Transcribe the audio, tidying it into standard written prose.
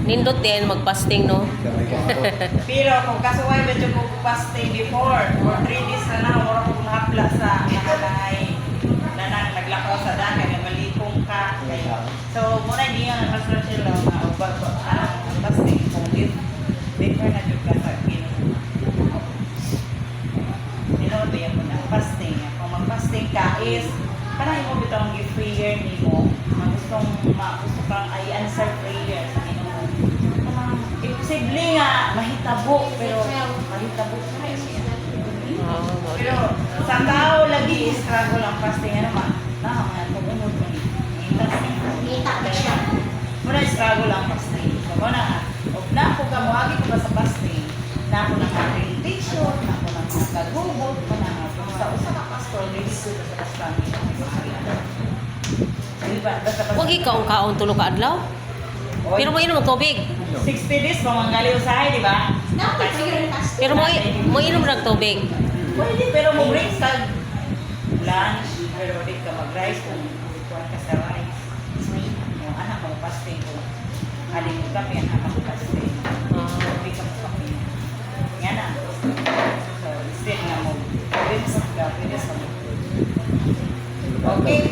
Nindot din mag-fasting, no? Pero kung kasuway ba yung fasting before, for 3 days na na, or kung hapla sa nakalay, na naglakaw sa dami, na malikong ka. So, muna hindi nga nakasra sila na fasting kung before na yung kasagin. Ninobiyan mo na, fasting. Kung mag-fasting ka is, parang mo bitang i-prayer ni mo, gusto kang i-answer prayer sa Ginoo. Imposible nga mahitabo, pero mahitabo pa siya. Pero sa tao lagi struggle ang fasting ano man. Na mga tumunod mo ni. Fasting. Kita ba siya? Muna struggle ang fasting. So na na ako kamuagi ko sa fasting. Na ako nang meditation, na ako nang kagubot, na ako sa usa ka pastor dili ko sa fasting. Huwag ikaw ang kaon tulo ka adlaw. Pero mo inom ng tubig. 60 days pamanggali usahay, di ba? Dapat may ganun fast. Pero mo inom ng tubig. Pwede, pero mo break sa lunch, pero di ka mag-rice kung kuwan ka sa rice. Yung anak mo, fasting ko. Aling mo kape, anak mo fasting. Hindi ka mo kape. Yan na. So, instead na mo, pwede sa mga. Okay.